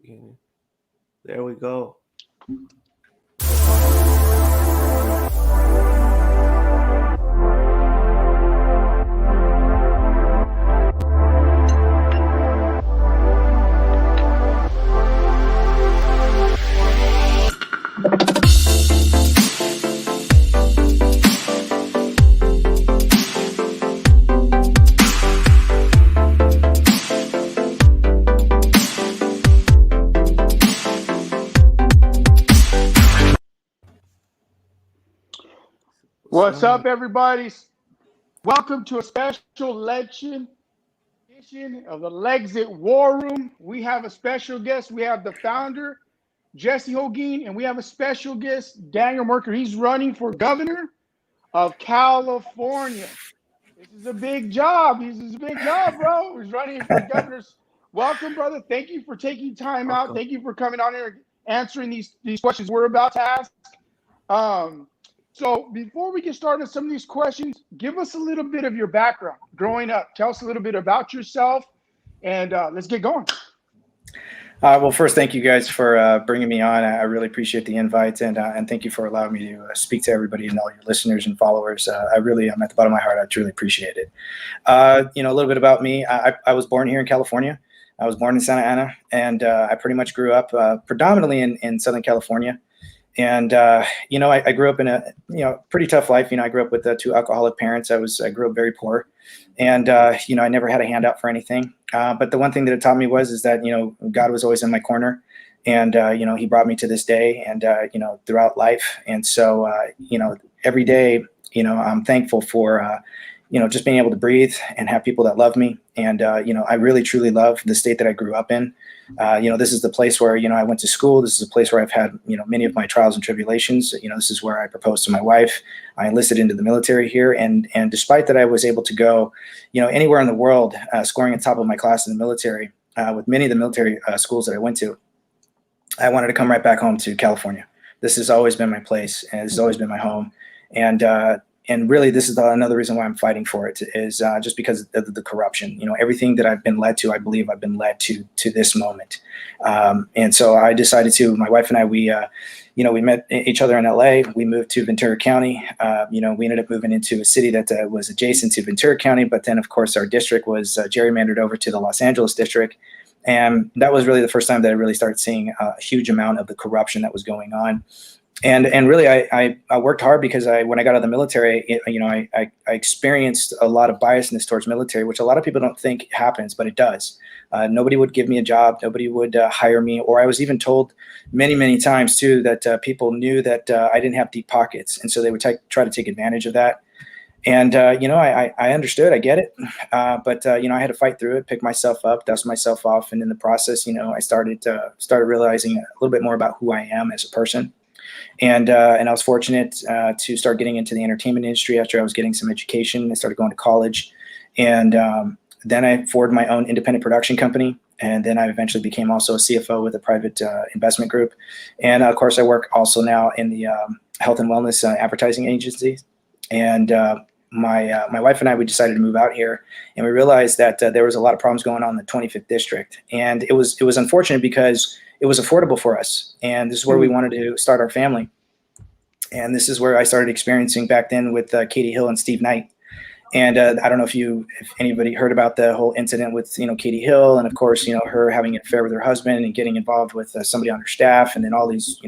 beginning. There we go. What's up, everybody? Welcome to a special election edition of the Lexit War Room. We have a special guest. We have the founder, Jesse Holguin, and we have a special guest, Daniel Mercuri. He's running for governor of California. This is a big job. This is a big job, bro. He's running for governor. Welcome, brother. Thank you for taking time out. Thank you for coming on here and answering these questions we're about to ask. So before we get started on some of these questions, give us a little bit of your background growing up. Tell us a little bit about yourself, and let's get going. Well, first, thank you guys for bringing me on. I really appreciate the invite, and thank you for allowing me to speak to everybody and all your listeners and followers. I'm at the bottom of my heart. I truly appreciate it. A little bit about me. I was born here in California. I was born in Santa Ana, and I pretty much grew up predominantly in Southern California. And, I grew up in a, pretty tough life. I grew up with two alcoholic parents. I grew up very poor, and, I never had a handout for anything. But the one thing that it taught me is that, God was always in my corner, and, he brought me to this day and, throughout life. And so, every day, I'm thankful for, just being able to breathe and have people that love me. And, I really, truly love the state that I grew up in. This is the place where, I went to school. This is a place where I've had, many of my trials and tribulations. This is where I proposed to my wife. I enlisted into the military here. And despite that, I was able to go, anywhere in the world, scoring at top of my class in the military, with many of the military schools that I went to. I wanted to come right back home to California. This has always been my place, and this has always been my home. And really, this is another reason why I'm fighting for it is just because of the corruption. Everything that I've been led to, I believe I've been led to this moment. And so I decided to, my wife and I, we met each other in LA. We moved to Ventura County. We ended up moving into a city that was adjacent to Ventura County. But then, of course, our district was gerrymandered over to the Los Angeles district. And that was really the first time that I really started seeing a huge amount of the corruption that was going on. And really, I worked hard because when I got out of the military, I experienced a lot of biasness towards military, which a lot of people don't think happens, but it does. Nobody would give me a job. Nobody would hire me. Or I was even told many, many times, too, that people knew that I didn't have deep pockets. And so they would try to take advantage of that. And, I understood. I get it. But I had to fight through it, pick myself up, dust myself off. And in the process, I started realizing a little bit more about who I am as a person. And I was fortunate to start getting into the entertainment industry after I was getting some education. I started going to college, and then I formed my own independent production company. And then I eventually became also a CFO with a private investment group. And of course, I work also now in the health and wellness advertising agency. And my wife and I, we decided to move out here, and we realized that there was a lot of problems going on in the 25th district. And it was unfortunate because it was affordable for us. And this is where we wanted to start our family. And this is where I started experiencing back then with Katie Hill and Steve Knight. And I don't know if anybody heard about the whole incident with, Katie Hill, and of course, her having an affair with her husband and getting involved with somebody on her staff. And then all these,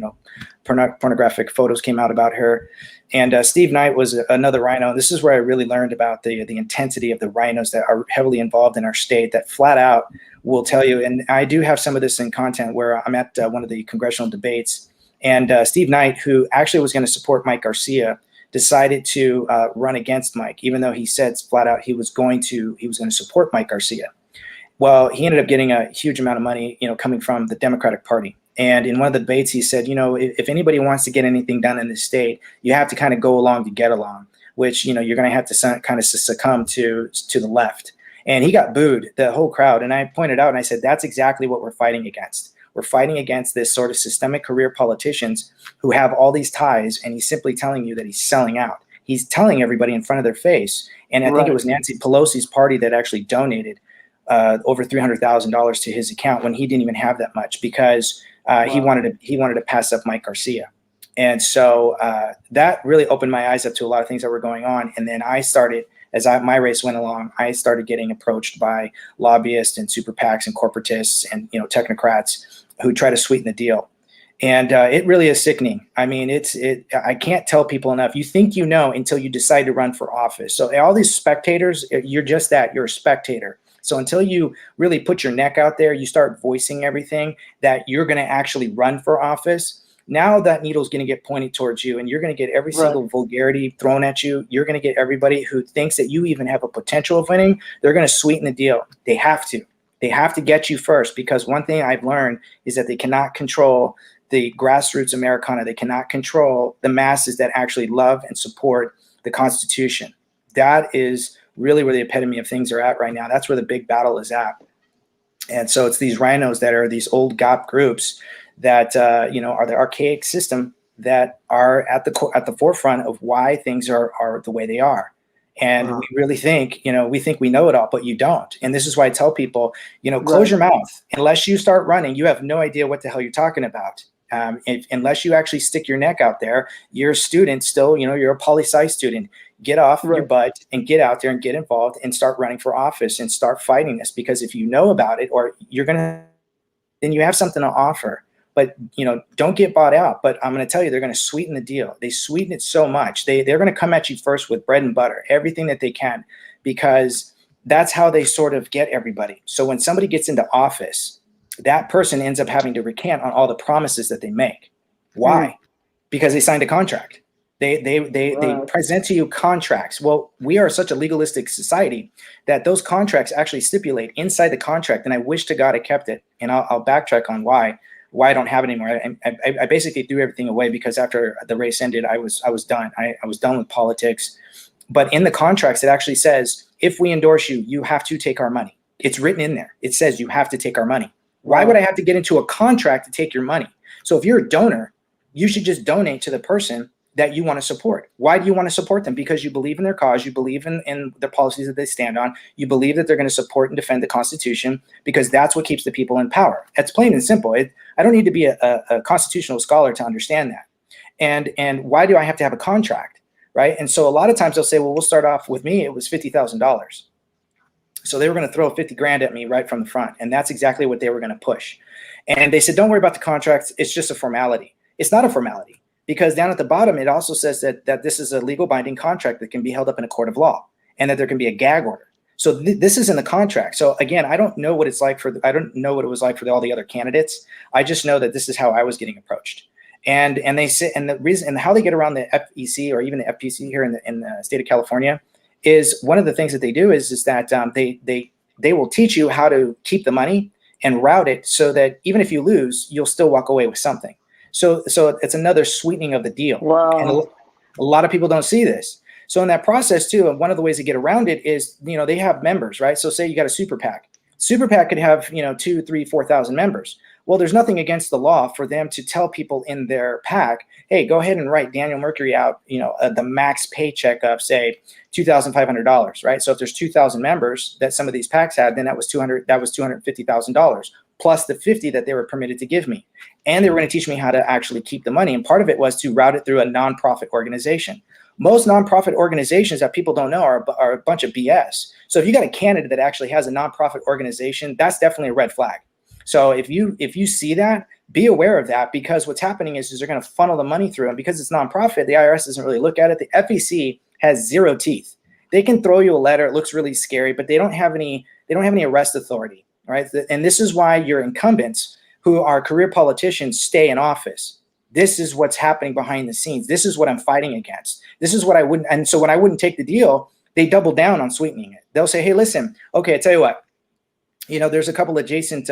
pornographic photos came out about her. And Steve Knight was another rhino. This is where I really learned about the intensity of the rhinos that are heavily involved in our state, that flat out will tell you. And I do have some of this in content where I'm at one of the congressional debates. And Steve Knight, who actually was going to support Mike Garcia, decided to run against Mike, even though he said flat out he was going to support Mike Garcia. Well, he ended up getting a huge amount of money, coming from the Democratic Party. And in one of the debates, he said, if anybody wants to get anything done in this state, you have to kind of go along to get along, which, you're going to have to kind of succumb to the left. And he got booed, the whole crowd. And I pointed out and I said, that's exactly what we're fighting against. We're fighting against this sort of systemic career politicians who have all these ties, and he's simply telling you that he's selling out. He's telling everybody in front of their face. And I think it was Nancy Pelosi's party that actually donated over $300,000 to his account when he didn't even have that much, because he wanted to pass up Mike Garcia. And so that really opened my eyes up to a lot of things that were going on. And then I started, my race went along, I started getting approached by lobbyists and super PACs and corporatists and technocrats who try to sweeten the deal. And it really is sickening. I mean, I can't tell people enough. You think you know until you decide to run for office. So all these spectators, you're just that. You're a spectator. So until you really put your neck out there, you start voicing everything that you're going to actually run for office. Now that needle's going to get pointed towards you, and you're going to get every single vulgarity thrown at you. You're going to get everybody who thinks that you even have a potential of winning. They're going to sweeten the deal. They have to. They have to get you first, because one thing I've learned is that they cannot control the grassroots Americana. They cannot control the masses that actually love and support the Constitution. That is really where the epitome of things are at right now. That's where the big battle is at. And so it's these rhinos that are these old GOP groups that are the archaic system that are at the forefront of why things are the way they are. And we really think, we think we know it all, but you don't. And this is why I tell people, close your mouth. Unless you start running, you have no idea what the hell you're talking about. Unless you actually stick your neck out there, you're a student still, you're a poli-sci student. Get off your butt and get out there and get involved and start running for office and start fighting this. Because if you know about it, or then you have something to offer. But, don't get bought out. But I'm going to tell you, they're going to sweeten the deal. They sweeten it so much. They're going to come at you first with bread and butter, everything that they can, because that's how they sort of get everybody. So when somebody gets into office, that person ends up having to recant on all the promises that they make. Why? Because they signed a contract. They present to you contracts. Well, we are such a legalistic society that those contracts actually stipulate inside the contract. And I wish to God I kept it. And I'll backtrack on why I don't have it anymore. I basically threw everything away, because after the race ended, I was done. I was done with politics. But in the contracts, it actually says, if we endorse you, you have to take our money. It's written in there. It says you have to take our money. Why would I have to get into a contract to take your money? So if you're a donor, you should just donate to the person that you want to support. Why do you want to support them? Because you believe in their cause. You believe in the policies that they stand on. You believe that they're going to support and defend the Constitution, because that's what keeps the people in power. That's plain and simple. I don't need to be a constitutional scholar to understand that. And why do I have to have a contract, right? And so a lot of times they'll say, well, we'll start off with me. It was $50,000. So they were going to throw 50 grand at me right from the front. And that's exactly what they were going to push. And they said, don't worry about the contracts. It's just a formality. It's not a formality, because down at the bottom, it also says that this is a legal binding contract that can be held up in a court of law, and that there can be a gag order. So this is in the contract. So again, I don't know what it's like I don't know what it was like for all the other candidates. I just know that this is how I was getting approached. And they say, and the reason, and how they get around the FEC or even the FPC here in the state of California is, one of the things that they do is that they will teach you how to keep the money and route it so that even if you lose, you'll still walk away with something. So it's another sweetening of the deal. Wow. And a lot of people don't see this. So in that process too, and one of the ways to get around it is, they have members, right? So say you got a super PAC. Super PAC could have, 2, 3, 4,000 members. Well, there's nothing against the law for them to tell people in their PAC, hey, go ahead and write Daniel Mercuri out, the max paycheck of, say, $2,500, right? So if there's 2,000 members that some of these PACs had, then that was $250,000 plus the 50 that they were permitted to give me. And they were going to teach me how to actually keep the money. And part of it was to route it through a nonprofit organization. Most nonprofit organizations that people don't know are a bunch of BS. So if you got a candidate that actually has a nonprofit organization, that's definitely a red flag. So if you see that, be aware of that, because what's happening is they're going to funnel the money through. And because it's nonprofit, the IRS doesn't really look at it. The FEC has zero teeth. They can throw you a letter. It looks really scary, but they don't have any arrest authority, right? And this is why your incumbents, who are career politicians, stay in office. This is what's happening behind the scenes. This is what I'm fighting against. This is what I wouldn't. And so when I wouldn't take the deal, they double down on sweetening it. They'll say, hey, listen, okay, I tell you what, there's a couple adjacent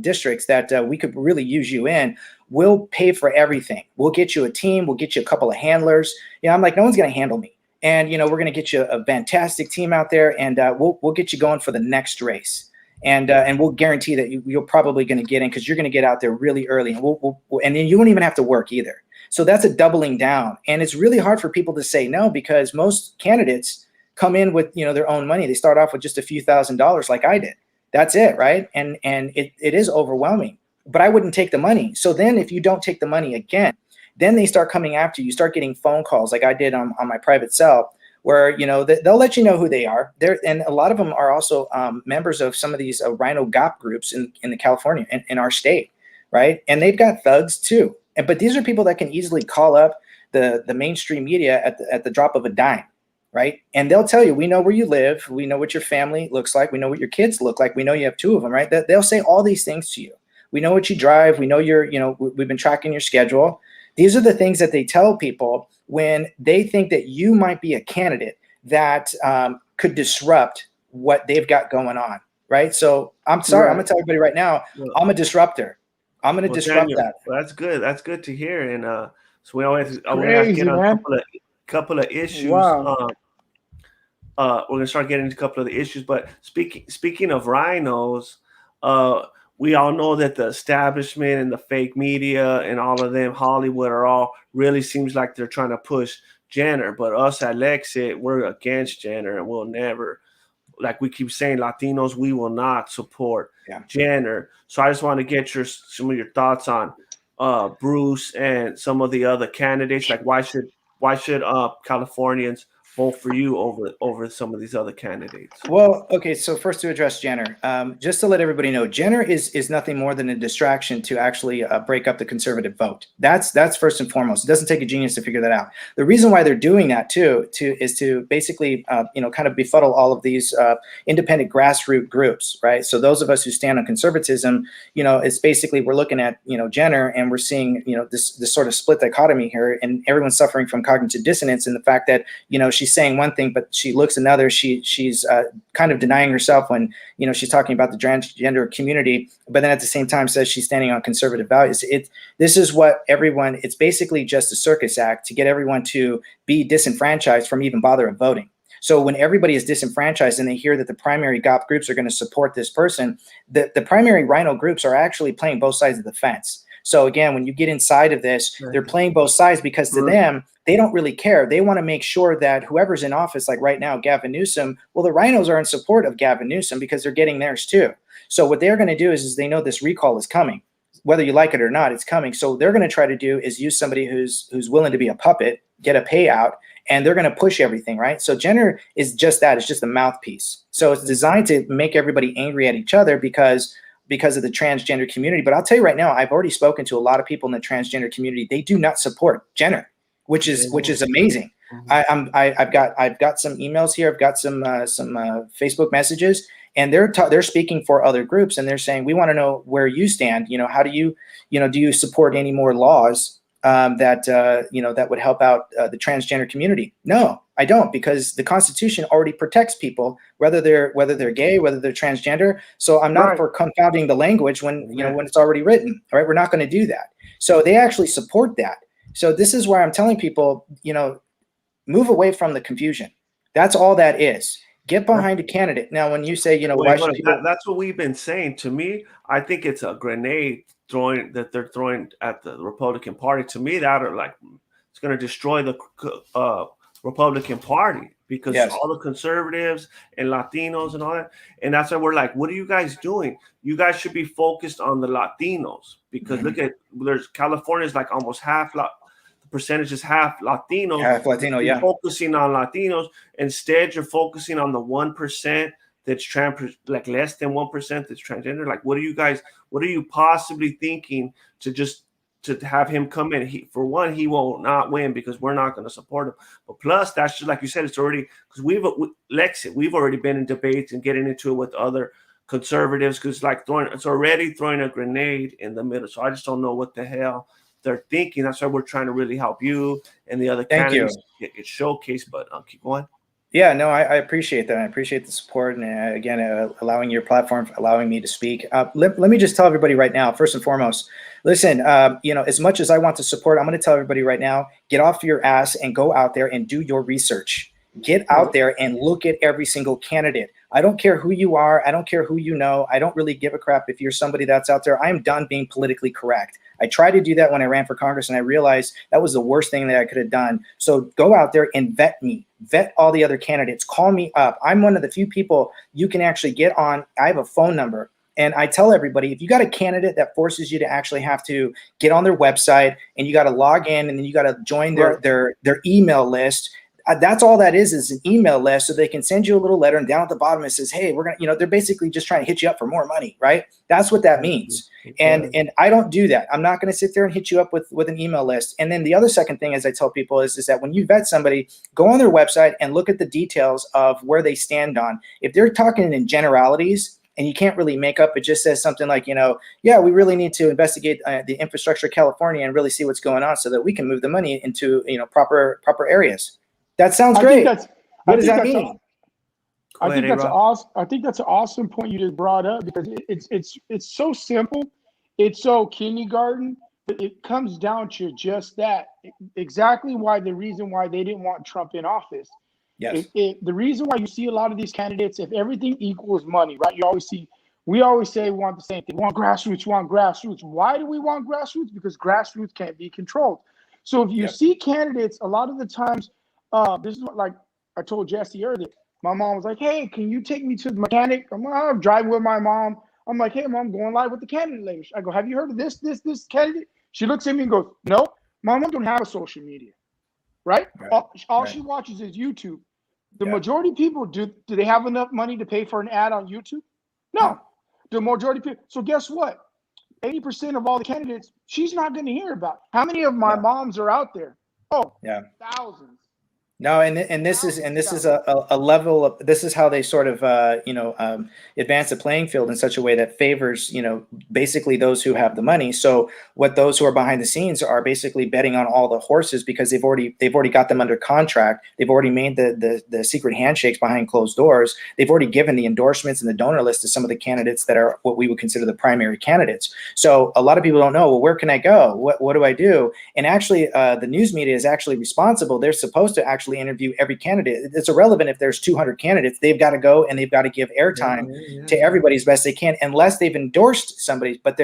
districts that we could really use you in. We'll pay for everything. We'll get you a team. We'll get you a couple of handlers. I'm like, no one's going to handle me. And, we're going to get you a fantastic team out there, and we'll get you going for the next race. And we'll guarantee that you're probably going to get in, because you're going to get out there really early, and and then you won't even have to work either. So that's a doubling down. And it's really hard for people to say no, because most candidates come in with, their own money. They start off with just a few $1,000s like I did. That's it, right? And it is overwhelming. But I wouldn't take the money. So then if you don't take the money again, then they start coming after you. You start getting phone calls like I did on my private cell, where they'll let you know who they are. And a lot of them are also members of some of these Rhino GOP groups in the California, in our state, right? And they've got thugs too. But these are people that can easily call up the mainstream media at the drop of a dime, right? And they'll tell you, we know where you live, we know what your family looks like, we know what your kids look like, we know you have 2 of them, right? They'll say all these things to you. We know what you drive, we know we've been tracking your schedule. These are the things that they tell people when they think that you might be a candidate that could disrupt what they've got going on, right? So I'm sorry, I'm gonna tell everybody right now, I'm a disruptor. I'm gonna disrupt Daniel, that. Well, that's good. That's good to hear. And so we always we're gonna Crazy, get on a man. couple of issues. Wow. We're gonna start getting into a couple of the issues. But speaking of rhinos, we all know that the establishment and the fake media and all of them, Hollywood, are all really seems like they're trying to push Jenner. But us at Lexit, we're against Jenner, and we'll never, like we keep saying, Latinos, we will not support Jenner. So I just want to get some of your thoughts on Bruce and some of the other candidates. Like why should Californians vote for you over some of these other candidates? Well, okay, so first to address Jenner, just to let everybody know, Jenner is nothing more than a distraction to actually break up the conservative vote. That's first and foremost. It doesn't take a genius to figure that out. The reason why they're doing that too is to basically kind of befuddle all of these independent grassroots groups, right? So those of us who stand on conservatism, it's basically we're looking at Jenner and we're seeing this sort of split dichotomy here, and everyone's suffering from cognitive dissonance in the fact that she's saying one thing but she looks another. She's kind of denying herself when she's talking about the transgender community, but then at the same time says she's standing on conservative values. This is what everyone, it's basically just a circus act to get everyone to be disenfranchised from even bothering voting. So when everybody is disenfranchised and they hear that the primary GOP groups are going to support this person, the primary rhino groups are actually playing both sides of the fence. So again, when you get inside of this, they're playing both sides because to them, they don't really care. They want to make sure that whoever's in office, like right now, Gavin Newsom, well, the rhinos are in support of Gavin Newsom because they're getting theirs too. So what they're going to do is they know this recall is coming. Whether you like it or not, it's coming. So they're going to try to do is use somebody who's willing to be a puppet, get a payout, and they're going to push everything, right? So Jenner is just that. It's just a mouthpiece. So it's designed to make everybody angry at each other because of the transgender community. But I'll tell you right now, I've already spoken to a lot of people in the transgender community. They do not support Jenner, which is amazing. I've got some emails here. I've got some Facebook messages, and they're speaking for other groups, and they're saying, we want to know where you stand. How do you do you support any more laws that would help out the transgender community? No, I don't, because the Constitution already protects people, whether they're gay, whether they're transgender. So I'm not for confounding the language when when it's already written. All right, we're not going to do that. So they actually support that. So this is where I'm telling people, move away from the confusion. That's all that is. Get behind a candidate. Now, when you say, why should people... That's what we've been saying. To me, I think it's a grenade that they're throwing at the Republican Party. To me, that are like it's going to destroy the Republican Party because all the conservatives and Latinos and all that. And that's why we're like, what are you guys doing? You guys should be focused on the Latinos because look at California is like almost half percentage is half Latino. Half Latino, you're focusing on Latinos. Instead, you're focusing on the 1% that's like less than 1% that's transgender. Like, what are you possibly thinking to have him come in? For one, he will not win because we're not going to support him. But plus, that's just like you said, it's already because we've already been in debates and getting into it with other conservatives because it's already throwing a grenade in the middle. So I just don't know what the hell they're thinking. That's why we're trying to really help you and the other candidates get showcased. But keep going. Yeah, no, I appreciate that. I appreciate the support and again, allowing your platform, allowing me to speak. Let me just tell everybody right now, first and foremost, listen, as much as I want to support, I'm going to tell everybody right now, get off your ass and go out there and do your research. Get out there and look at every single candidate. I don't care who you are. I don't care who you know. I don't really give a crap if you're somebody that's out there. I am done being politically correct. I tried to do that when I ran for Congress, and I realized that was the worst thing that I could have done. So go out there and vet me, vet all the other candidates, call me up. I'm one of the few people you can actually get on. I have a phone number. And I tell everybody, if you got a candidate that forces you to actually have to get on their website and you got to log in and then you got to join their email list, that's all that is an email list, so they can send you a little letter, and down at the bottom it says, hey, we're gonna, they're basically just trying to hit you up for more money, right? That's what that means. And I don't do that. I'm not going to sit there and hit you up with an email list. And then the other second thing, as I tell people, is that when you vet somebody, go on their website and look at the details of where they stand on. If they're talking in generalities and you can't really make up, it just says something like, yeah, we really need to investigate the infrastructure of California and really see what's going on so that we can move the money into proper areas. That sounds great. What does that mean? I think that's awesome. I think that's an awesome point you just brought up, because it's so simple. It's so kindergarten. But it comes down to just that. Exactly the reason why they didn't want Trump in office. Yes. The reason why you see a lot of these candidates, if everything equals money, right? We always say we want the same thing. We want grassroots. Why do we want grassroots? Because grassroots can't be controlled. So if you see candidates, a lot of the times, this is what, like I told Jesse earlier, my mom was like, hey, can you take me to the mechanic? I'm driving with my mom. I'm like, hey, mom, I'm going live with the candidate later. I go, have you heard of this candidate? She looks at me and goes, no, my mom don't have a social media, right? All she watches is YouTube. The majority of people, do they have enough money to pay for an ad on YouTube? No. The majority of people. So guess what? 80% of all the candidates, she's not going to hear about. How many of my moms are out there? Oh, thousands. No, and this is a level of, this is how they sort of advance the playing field in such a way that favors basically those who have the money. So what those who are behind the scenes are basically betting on all the horses, because they've already got them under contract. They've already made the secret handshakes behind closed doors. They've already given the endorsements and the donor list to some of the candidates that are what we would consider the primary candidates. So a lot of people don't know, well, where can I go? What do I do? And actually, the news media is actually responsible. They're supposed to actually interview every candidate. It's irrelevant if there's 200 candidates. They've got to go and they've got to give airtime to everybody as best they can, unless they've endorsed somebody. But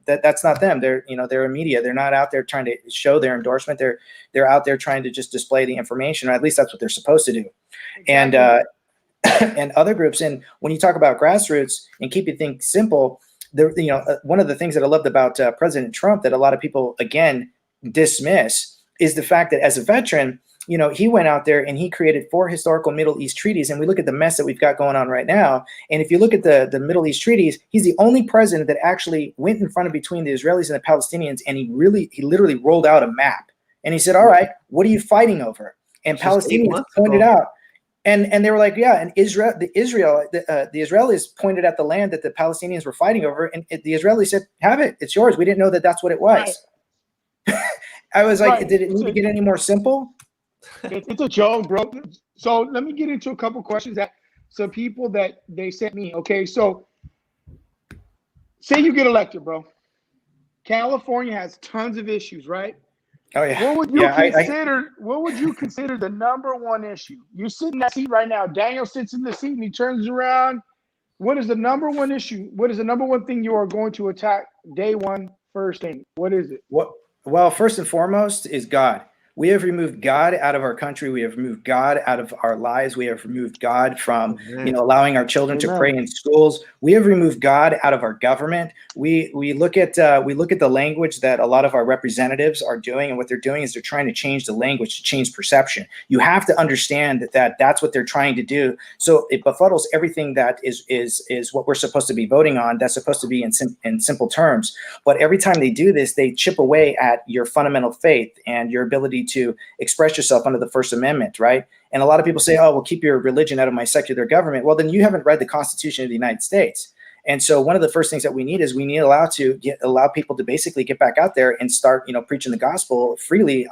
that's not them. They're a media. They're not out there trying to show their endorsement. They're out there trying to just display the information, or at least that's what they're supposed to do. And and other groups. And when you talk about grassroots and keeping things simple, one of the things that I loved about President Trump that a lot of people again dismiss is the fact that as a veteran, he went out there and he created 4 historical Middle East treaties. And we look at the mess that we've got going on right now. And if you look at the Middle East treaties, he's the only president that actually went in front of between the Israelis and the Palestinians. And he literally rolled out a map. And he said, all right, what are you fighting over? And Palestinians pointed out. And they were like, yeah, and the Israelis pointed at the land that the Palestinians were fighting over. And the Israelis said, have it. It's yours. We didn't know that that's what it was. Right. I was like, did it need to get any more simple? It's a joke, bro. So let me get into a couple questions that some people that they sent me. Okay, so say you get elected, bro. California has tons of issues, right? Oh yeah. What would you consider? What would you consider the number one issue? You sit in that seat right now. Daniel sits in the seat and he turns around. What is the number one issue? What is the number one thing you are going to attack day one, first thing? What is it? Well, first and foremost is God. We have removed God out of our country. We have removed God out of our lives. We have removed God from, allowing our children to pray in schools. We have removed God out of our government. We look at the language that a lot of our representatives are doing, and what they're doing is they're trying to change the language to change perception. You have to understand that that's what they're trying to do. So it befuddles everything that is what we're supposed to be voting on. That's supposed to be in simple terms. But every time they do this, they chip away at your fundamental faith and your ability to express yourself under the First Amendment, right? And a lot of people say, oh, well, keep your religion out of my secular government. Well, then you haven't read the Constitution of the United States. And so one of the first things that we need is we need to allow people to basically get back out there and start, preaching the gospel freely,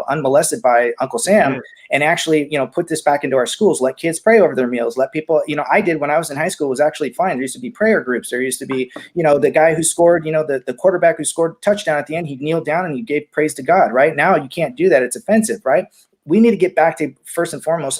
unmolested by Uncle Sam, and actually, put this back into our schools. Let kids pray over their meals. Let people, I did when I was in high school was actually fine. There used to be prayer groups. There used to be, the guy who scored, the quarterback who scored a touchdown at the end, he kneeled down and he gave praise to God. Right now, you can't do that. It's offensive, right? we need to get back to, first and foremost,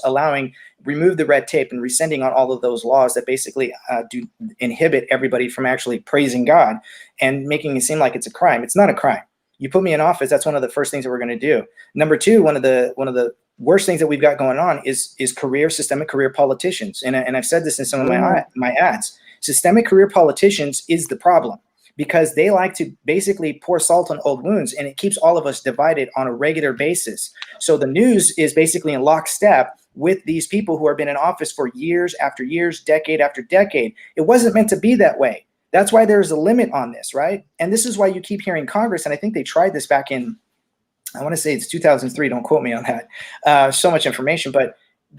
remove the red tape and rescinding on all of those laws that basically do inhibit everybody from actually praising God and making it seem like it's a crime. It's not a crime. You put me in office, that's one of the first things that we're going to do. Number two, one of the worst things that we've got going on is systemic career politicians. And I've said this in some of my ads. Systemic career politicians is the problem, because they like to basically pour salt on old wounds, and it keeps all of us divided on a regular basis. So the news is basically in lockstep with these people who have been in office for years after years, decade after decade. It wasn't meant to be that way. That's why there's a limit on this, right? And this is why you keep hearing Congress, and I think they tried this back in, I want to say it's 2003, don't quote me on that. So much information, but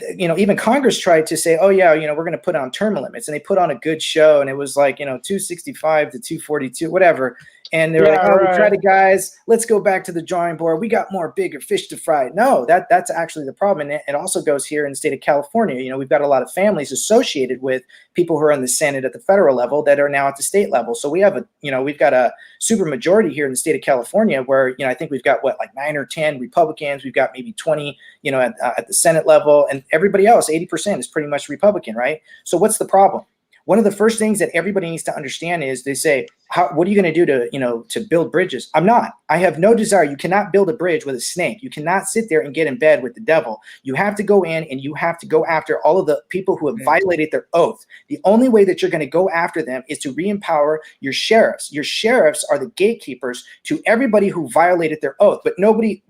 even Congress tried to say, oh yeah, we're going to put on term limits, and they put on a good show, and it was like, 265 to 242, whatever. And they're like, oh, right. We tried it, guys. Let's go back to the drawing board. We got more bigger fish to fry. No, that's actually the problem. And it also goes here in the state of California. We've got a lot of families associated with people who are in the Senate at the federal level that are now at the state level. So we have we've got a super majority here in the state of California where, I think we've got like 9 or 10 Republicans. We've got maybe 20, at the Senate level, and everybody else, 80% is pretty much Republican, right? So what's the problem? One of the first things that everybody needs to understand is they say, what are you going to do to build bridges? I'm not. I have no desire. You cannot build a bridge with a snake. You cannot sit there and get in bed with the devil. You have to go in and you have to go after all of the people who have violated their oath. The only way that you're going to go after them is to re-empower your sheriffs. Your sheriffs are the gatekeepers to everybody who violated their oath. But nobody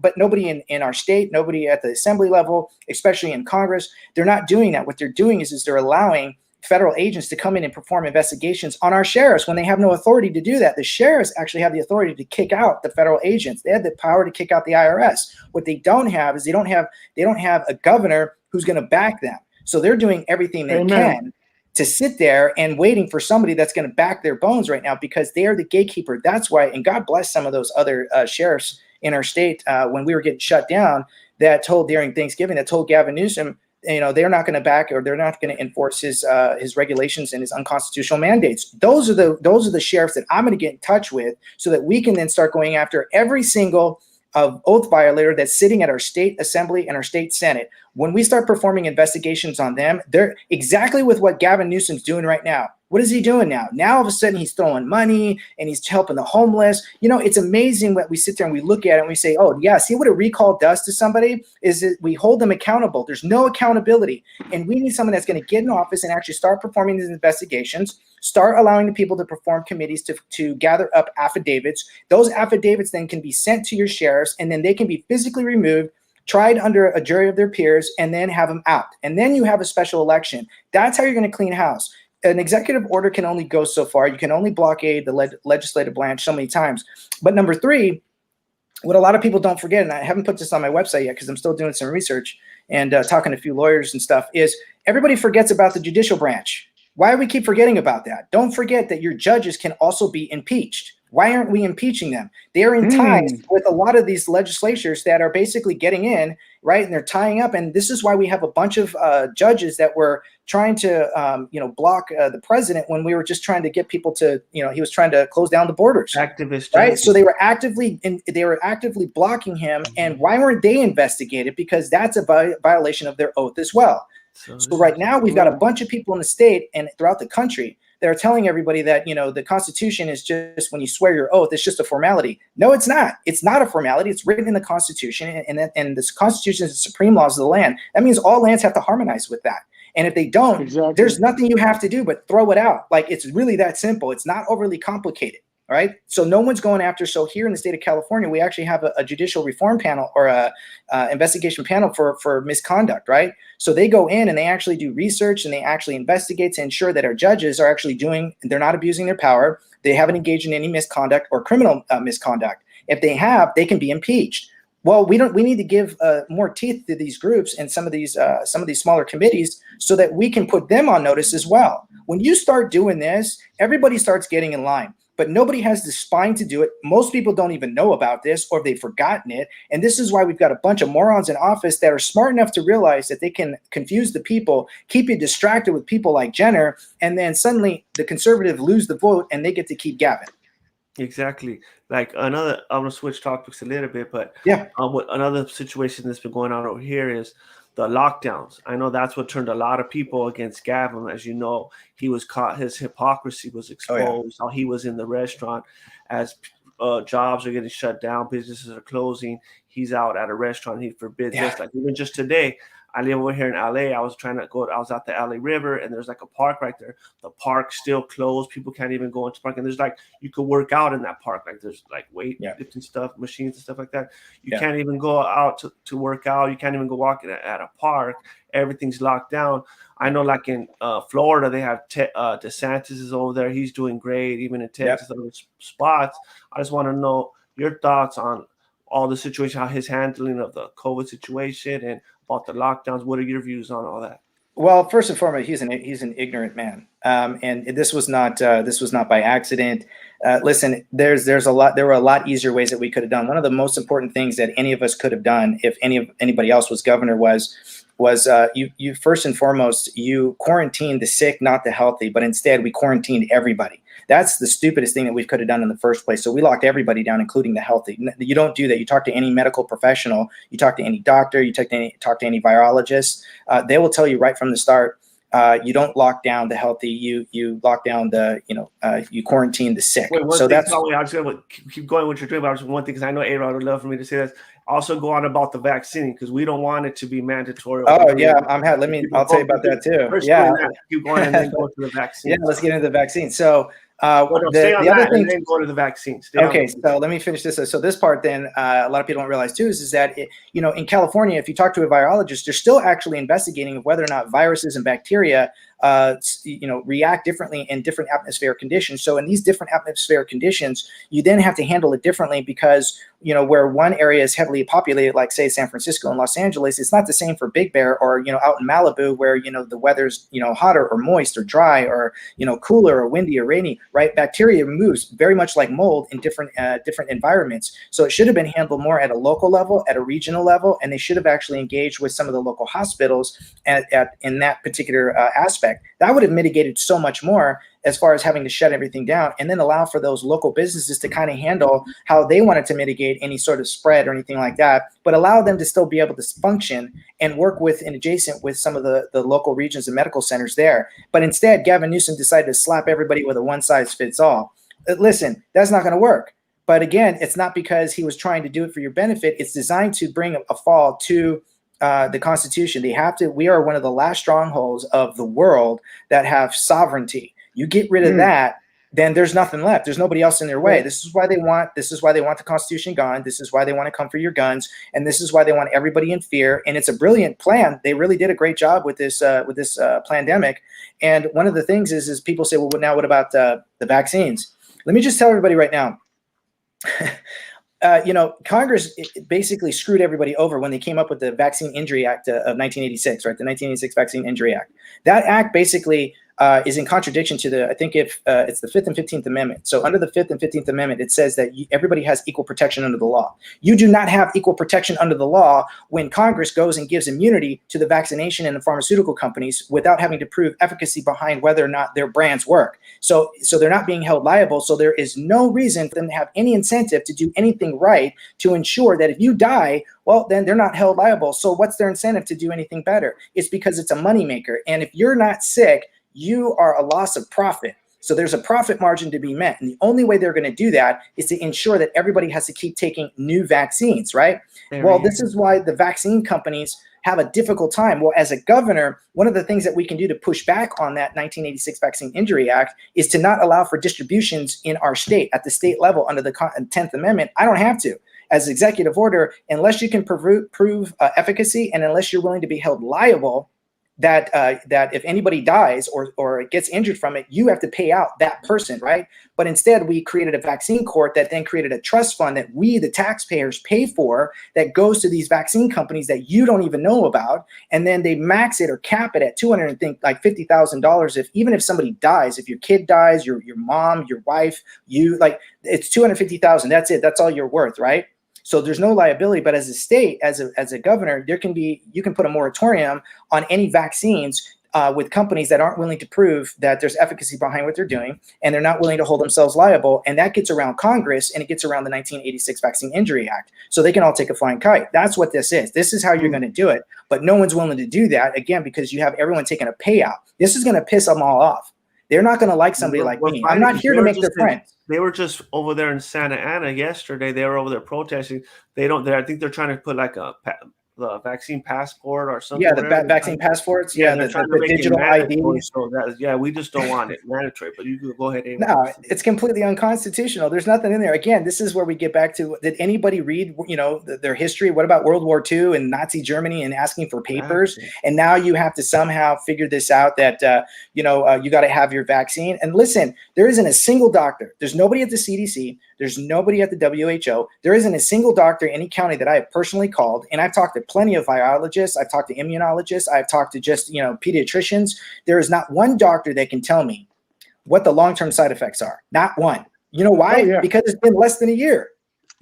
in our state, nobody at the assembly level, especially in Congress, they're not doing that. What they're doing is they're allowing federal agents to come in and perform investigations on our sheriffs when they have no authority to do that. The sheriffs actually have the authority to kick out the federal agents. They have the power to kick out the IRS. What they don't have is they don't have a governor who's going to back them. So they're doing everything they can to sit there and waiting for somebody that's going to back their bones right now, because they are the gatekeeper. That's why, and God bless some of those other sheriffs in our state when we were getting shut down, that told during Thanksgiving, that told Gavin Newsom, they're not going to back, or they're not going to enforce his regulations and his unconstitutional mandates. Those are the sheriffs that I'm going to get in touch with, so that we can then start going after every single oath violator that's sitting at our state assembly and our state senate. When we start performing investigations on them, they're exactly with what Gavin Newsom's doing right now. What is he doing now? Now all of a sudden he's throwing money and he's helping the homeless. It's amazing what we sit there and we look at it and we say, oh yeah, see what a recall does to somebody is that we hold them accountable. There's no accountability. And we need someone that's going to get in office and actually start performing these investigations, start allowing the people to perform committees to gather up affidavits. Those affidavits then can be sent to your sheriffs, and then they can be physically removed, tried under a jury of their peers, and then have them out. And then you have a special election. That's how you're going to clean house. An executive order can only go so far. You can only blockade the legislative branch so many times. But number three, what a lot of people don't forget, and I haven't put this on my website yet because I'm still doing some research and talking to a few lawyers and stuff, is everybody forgets about the judicial branch. Why do we keep forgetting about that? Don't forget that your judges can also be impeached. Why aren't we impeaching them? They're in ties with a lot of these legislatures that are basically getting in, right? And they're tying up. And this is why we have a bunch of judges that were trying to, block the president when we were just trying to get people to, he was trying to close down the borders. Activists, right? So they were actively blocking him. And why weren't they investigated? Because that's a violation of their oath as well. So right now we've got a bunch of people in the state and throughout the country that are telling everybody that, the Constitution is just, when you swear your oath, it's just a formality. No, it's not. It's not a formality. It's written in the Constitution, and this Constitution is the supreme laws of the land. That means all lands have to harmonize with that. And if they don't, there's nothing you have to do but throw it out. Like, it's really that simple. It's not overly complicated. All right. So no one's going after. So here in the state of California, we actually have a judicial reform panel, or a investigation panel for misconduct. Right. So they go in and they actually do research and they actually investigate to ensure that our judges are actually they're not abusing their power. They haven't engaged in any misconduct or criminal misconduct. If they have, they can be impeached. Well, we need to give more teeth to these groups and some of these smaller committees so that we can put them on notice as well. When you start doing this, everybody starts getting in line. But nobody has the spine to do it. Most people don't even know about this, or they've forgotten it. And this is why we've got a bunch of morons in office that are smart enough to realize that they can confuse the people, keep you distracted with people like Jenner, and then suddenly the conservative lose the vote and they get to keep Gavin. Exactly. Like another, I'm gonna switch topics a little bit, but Yeah. what another situation that's been going on over here is the lockdowns. I know that's what turned a lot of people against Gavin. As you know, he was caught, his hypocrisy was Oh yeah. exposed. How he was in the restaurant as jobs are getting shut down, businesses are closing. He's out at a restaurant. He forbids Yeah. this. Like even just today, I live over here in LA. I was trying to go. I was at the LA River, and there's like a park right there. The park's still closed. People can't even go into the park, and there's like you could work out in that park. Like there's like weight Yeah. lifting stuff, machines and stuff like that. You Yeah. can't even go out to work out. You can't even go walking at a park. Everything's locked down. I know, like in Florida, they have DeSantis is over there. He's doing great, even in Yep. Texas, other spots. I just want to know your thoughts on all the situation, how his handling of the COVID situation, and about the lockdowns. What are your views on all that? Well, first and foremost, he's an ignorant man, and this was not by accident. Listen, there were a lot easier ways that we could have done. One of the most important things that any of us could have done if anybody else was governor was you first and foremost, you quarantined the sick, not the healthy, but instead we quarantined everybody. That's the stupidest thing that we could have done in the first place. So we locked everybody down, including the healthy. You don't do that. You talk to any medical professional, you talk to any doctor, you talk to any virologist. They will tell you right from the start. You don't lock down the healthy. You lock down you quarantine the sick. Wait, one So thing, that's I'm just gonna keep going what you're doing, but one thing, because I know A-Rod would love for me to say this. Also, go on about the vaccine because we don't want it to be mandatory. Oh yeah, I'll tell you about that too. First, Yeah. keep going, and then go to the vaccine. Yeah, let's get into the vaccine. So Stay on the other that, thing. and then go to the vaccine. Okay, so let me finish this. So this part then, a lot of people don't realize too, is that in California, if you talk to a virologist, they're still actually investigating whether or not viruses and bacteria, react differently in different atmospheric conditions. So in these different atmospheric conditions, you then have to handle it differently because where one area is heavily populated, like say San Francisco and Los Angeles, it's not the same for Big Bear or out in Malibu where the weather's hotter or moist or dry or cooler or windy or rainy. Right? Bacteria moves very much like mold in different environments. So it should have been handled more at a local level, at a regional level, and they should have actually engaged with some of the local hospitals in that particular aspect. That would have mitigated so much more as far as having to shut everything down and then allow for those local businesses to kind of handle how they wanted to mitigate any sort of spread or anything like that, but allow them to still be able to function and work with and adjacent with some of the local regions and medical centers there. But instead, Gavin Newsom decided to slap everybody with a one-size-fits-all. Listen, that's not going to work. But again, it's not because he was trying to do it for your benefit. It's designed to bring a fall to the Constitution. We are one of the last strongholds of the world that have sovereignty. You get rid of that, then there's nothing left. There's nobody else in their way. This is why they want the Constitution gone. This is why they want to come for your guns. And this is why they want everybody in fear. And it's a brilliant plan. They really did a great job with this pandemic. And one of the things is people say, well, now what about the vaccines? Let me just tell everybody right now, Congress basically screwed everybody over when they came up with the Vaccine Injury Act of 1986, right? The 1986 Vaccine Injury Act. That act basically is in contradiction to I think it's the 5th and 15th Amendment. So under the 5th and 15th Amendment, it says that everybody has equal protection under the law. You do not have equal protection under the law when Congress goes and gives immunity to the vaccination and the pharmaceutical companies without having to prove efficacy behind whether or not their brands work. So they're not being held liable. So there is no reason for them to have any incentive to do anything right to ensure that if you die, well, then they're not held liable. So what's their incentive to do anything better? It's because it's a moneymaker. And if you're not sick, you are a loss of profit. So there's a profit margin to be met. And the only way they're going to do that is to ensure that everybody has to keep taking new vaccines, right? This is why the vaccine companies have a difficult time. Well, as a governor, one of the things that we can do to push back on that 1986 Vaccine Injury Act is to not allow for distributions in our state at the state level under the 10th Amendment. I don't have to. As executive order, unless you can prove efficacy and unless you're willing to be held liable, that if anybody dies or gets injured from it, you have to pay out that person, right? But instead, we created a vaccine court that then created a trust fund that we, the taxpayers, pay for that goes to these vaccine companies that you don't even know about, and then they max it or cap it at $250,000. Even if somebody dies, if your kid dies, your mom, your wife, it's $250,000. That's it. That's all you're worth, right? So there's no liability, but as a state, as a governor, you can put a moratorium on any vaccines with companies that aren't willing to prove that there's efficacy behind what they're doing, and they're not willing to hold themselves liable. And that gets around Congress, and it gets around the 1986 Vaccine Injury Act. So they can all take a flying kite. That's what this is. This is how you're going to do it. But no one's willing to do that, again, because you have everyone taking a payout. This is going to piss them all off. They're not going to like somebody like me. I'm not here to make their friends. They were just over there in Santa Ana yesterday. They were over there protesting. I think they're trying to put like the vaccine passport or something. Yeah, the vaccine passports. Yeah, the digital ID. So we just don't want it mandatory. But you can go ahead. No, it's completely unconstitutional. There's nothing in there. Again, this is where we get back to, did anybody read, their history? What about World War II and Nazi Germany and asking for papers? And now you have to somehow figure this out that, you got to have your vaccine. And listen, there isn't a single doctor. There's nobody at the CDC. There's nobody at the WHO. There isn't a single doctor in any county that I have personally called. And I've talked to plenty of virologists. I've talked to immunologists. I've talked to just, pediatricians. There is not one doctor that can tell me what the long-term side effects are. Not one. You know why? Oh, yeah. Because it's been less than a year.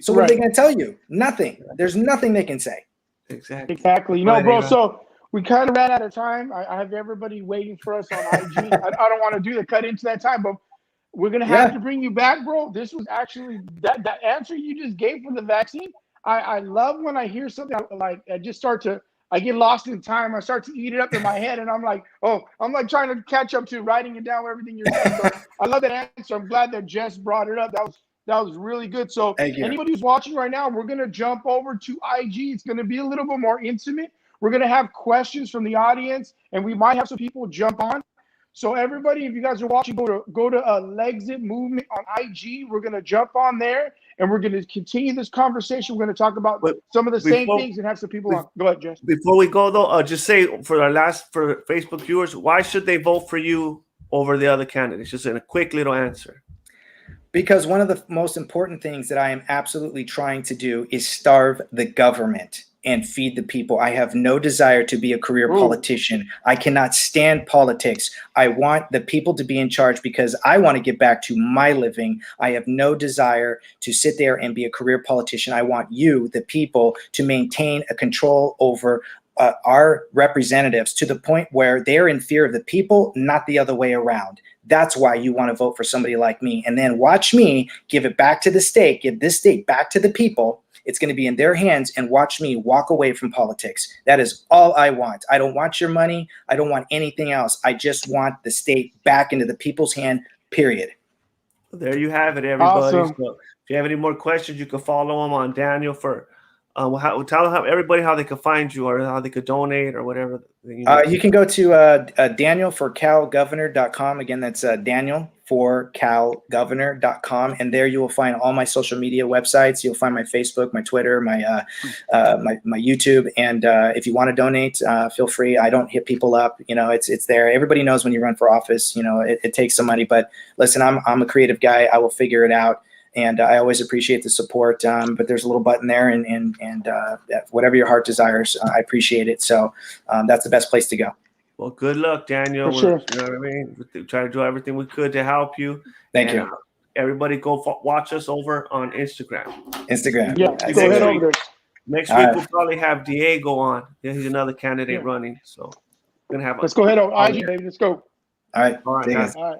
So what are they going to tell you? Nothing. There's nothing they can say. Exactly. Bro, so we kind of ran out of time. I have everybody waiting for us on IG. I don't want to do the cut into that time, but we're going to have to bring you back, bro. This was actually that answer you just gave for the vaccine. I love when I hear something like I get lost in time. I start to eat it up in my head, and I'm like, I'm like trying to catch up to writing it down, everything you're saying. So I love that answer. I'm glad that Jess brought it up. That was really good. So anybody who's watching right now, we're going to jump over to IG. It's going to be a little bit more intimate. We're going to have questions from the audience, and we might have some people jump on. So everybody, if you guys are watching, go to Lexit Movement on IG. We're going to jump on there, and we're going to continue this conversation. We're going to talk about some of the same things and have some people on. Go ahead, Jess. Before we go, though, just say for Facebook viewers, why should they vote for you over the other candidates? Just in a quick little answer. Because one of the most important things that I am absolutely trying to do is starve the government and feed the people. I have no desire to be a career politician. I cannot stand politics. I want the people to be in charge because I want to get back to my living. I have no desire to sit there and be a career politician. I want you, the people, to maintain a control over our representatives to the point where they're in fear of the people, not the other way around. That's why you want to vote for somebody like me. And then watch me give it back to the state, give this state back to the people. It's going to be in their hands, and watch me walk away from politics. That is all I want. I don't want your money. I don't want anything else. I just want the state back into the people's hand, period. There you have it, everybody. Awesome. So if you have any more questions, you can follow him on Daniel for tell everybody how they can find you or how they could donate or whatever. You can go to danielforcalgovernor.com. Again, that's danielforcalgovernor.com. And there you will find all my social media websites. You'll find my Facebook, my Twitter, my YouTube. And if you want to donate, feel free. I don't hit people up. It's there. Everybody knows when you run for office, it takes some money. But listen, I'm a creative guy. I will figure it out. And I always appreciate the support, but there's a little button there, and whatever your heart desires, I appreciate it. So that's the best place to go. Well, good luck, Daniel. For sure. You know what I mean? We try to do everything we could to help you. Thank you. Everybody go watch us over on Instagram. Yeah, go ahead over there. Next week we'll probably have Diego on. Yeah, he's another candidate running. So we're going to have Let's go ahead on IG, baby. Let's go. All right. All right. All right.